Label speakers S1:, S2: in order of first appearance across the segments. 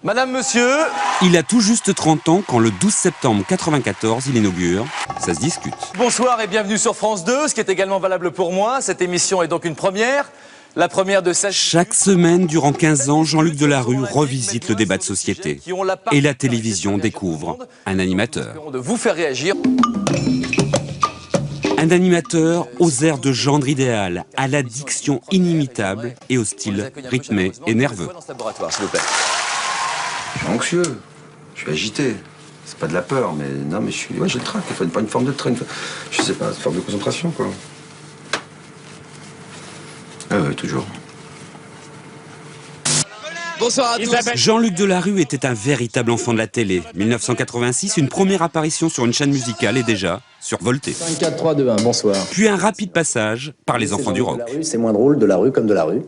S1: Madame, monsieur.
S2: Il a tout juste 30 ans quand le 12 septembre 1994, il inaugure Ça se discute.
S1: Bonsoir et bienvenue sur France 2, ce qui est également valable pour moi. Cette émission est donc une première. La première de cette...
S2: Chaque semaine, durant 15 ans, Jean-Luc Delarue revisite le débat de société. Et la télévision découvre un animateur.
S1: De vous faire réagir.
S2: Un animateur aux airs de gendre idéal, à la diction inimitable et au style rythmé et nerveux.
S3: Je suis anxieux, je suis agité. C'est pas de la peur, mais non, mais j'ai le trac. Il faut pas une forme de trac. Je sais pas, une forme de concentration, quoi. Ah ouais, toujours.
S1: Bonsoir à tous.
S2: Jean-Luc Delarue était un véritable enfant de la télé. 1986, une première apparition sur une chaîne musicale et déjà survolté.
S4: 5, 4, 3, 2, 1, bonsoir.
S2: Puis un rapide passage par les enfants du rock.
S4: C'est moins drôle, de la rue comme de la rue.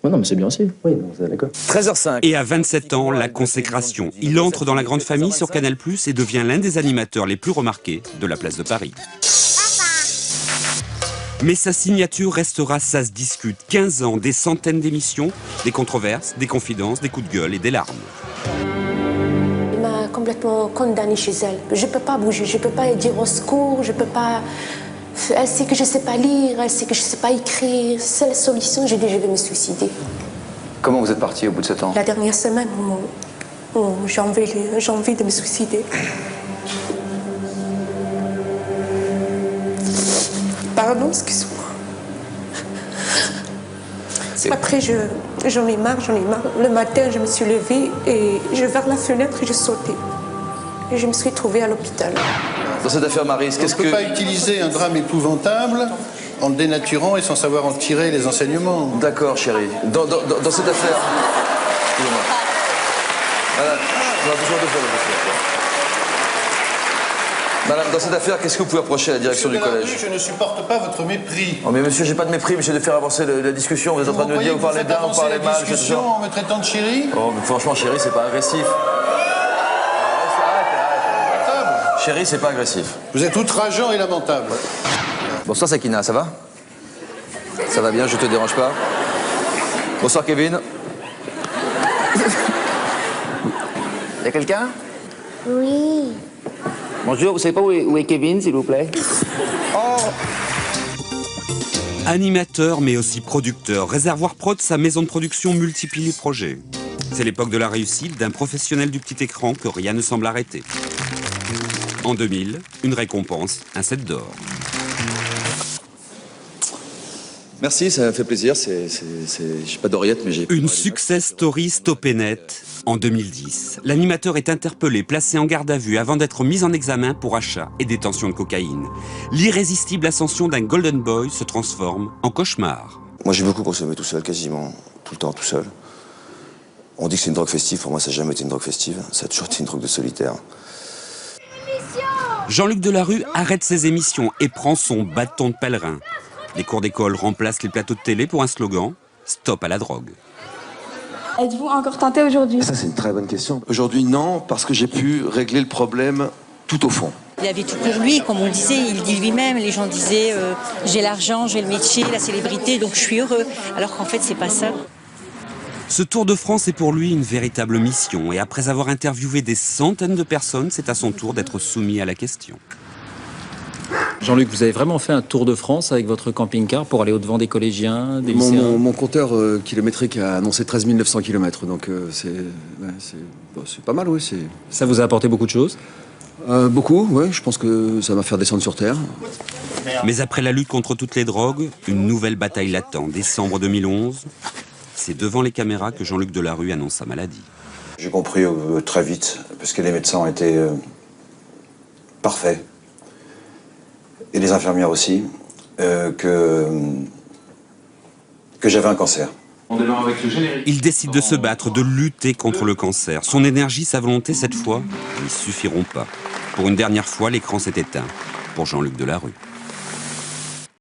S4: Ouais, non, mais c'est bien aussi. Oui, d'accord.
S1: 13h05.
S2: Et à 27 ans, la consécration. Il entre dans la grande famille sur Canal+ et devient l'un des animateurs les plus remarqués de la place de Paris. Mais sa signature restera Ça se discute. 15 ans, des centaines d'émissions, des controverses, des confidences, des coups de gueule et des larmes.
S5: Elle m'a complètement condamnée chez elle. Je ne peux pas bouger, je ne peux pas dire au secours, je ne peux pas... Elle sait que je ne sais pas lire, elle sait que je ne sais pas écrire. C'est la solution, j'ai dit je vais me suicider.
S3: Comment vous êtes parti au bout de 7 ans?
S5: La dernière semaine, j'ai envie de me suicider. Pardon, excuse-moi. Après, j'en ai marre. Le matin, je me suis levée et je vais vers la fenêtre et je sautais. Et je me suis trouvée à l'hôpital.
S1: Dans cette affaire, Maryse, qu'est-ce que...
S6: On ne peut pas utiliser un drame épouvantable en le dénaturant et sans savoir en tirer les enseignements.
S1: D'accord, chérie. Dans cette affaire... Excusez-moi. Madame, Madame, dans cette affaire, qu'est-ce que vous pouvez reprocher à la direction du collège?
S6: Je ne supporte pas votre mépris.
S1: Oh mais monsieur, j'ai pas de mépris, monsieur, de faire avancer la discussion. Vous êtes en train de me dire, vous parlez bien, vous parlez mal, je sais.
S6: En me traitant de chérie?
S1: Oh, mais franchement, chérie, c'est pas agressif. Chérie, c'est pas agressif.
S6: Vous êtes outrageant et lamentable.
S1: Bonsoir Sakina, ça va? Ça va bien, je te dérange pas? Bonsoir Kevin. Y a quelqu'un?
S7: Oui.
S8: Bonjour, vous savez pas où est Kevin, s'il vous plaît?
S2: Animateur, mais aussi producteur. Réservoir Prod, sa maison de production, multiplie les projets. C'est l'époque de la réussite d'un professionnel du petit écran que rien ne semble arrêter. En 2000, une récompense, un 7 d'or.
S3: Merci, ça fait plaisir. J'ai pas d'oreillette, mais j'ai...
S2: Une success story stoppée net. En 2010, l'animateur est interpellé, placé en garde à vue avant d'être mis en examen pour achat et détention de cocaïne. L'irrésistible ascension d'un Golden Boy se transforme en cauchemar.
S3: Moi, j'ai beaucoup consommé tout seul, quasiment tout le temps tout seul. On dit que c'est une drogue festive. Pour moi, ça n'a jamais été une drogue festive. Ça a toujours été une drogue de solitaire.
S2: Jean-Luc Delarue arrête ses émissions et prend son bâton de pèlerin. Les cours d'école remplacent les plateaux de télé pour un slogan « Stop à la drogue ».
S7: Êtes-vous encore tenté aujourd'hui?
S3: Ça, c'est une très bonne question. Aujourd'hui, non, parce que j'ai pu régler le problème tout au fond.
S9: Il avait tout pour lui, comme on le disait, il dit lui-même. Les gens disaient j'ai l'argent, j'ai le métier, la célébrité, donc je suis heureux. Alors qu'en fait, c'est pas ça.
S2: Ce Tour de France est pour lui une véritable mission. Et après avoir interviewé des centaines de personnes, c'est à son tour d'être soumis à la question.
S10: Jean-Luc, vous avez vraiment fait un tour de France avec votre camping-car pour aller au-devant des collégiens, des lycéens?
S3: Mon compteur kilométrique a annoncé 13 900 km, donc c'est pas mal, oui.
S10: Ça vous a apporté beaucoup de choses?
S3: Beaucoup, oui. Je pense que ça va faire descendre sur Terre.
S2: Mais après la lutte contre toutes les drogues, une nouvelle bataille l'attend. Décembre 2011, c'est devant les caméras que Jean-Luc Delarue annonce sa maladie.
S3: J'ai compris très vite, parce que les médecins ont été parfaits. Et les infirmières aussi, que j'avais un cancer.
S2: Il décide de se battre, de lutter contre le cancer. Son énergie, sa volonté, cette fois, n'y suffiront pas. Pour une dernière fois, l'écran s'est éteint pour Jean-Luc Delarue.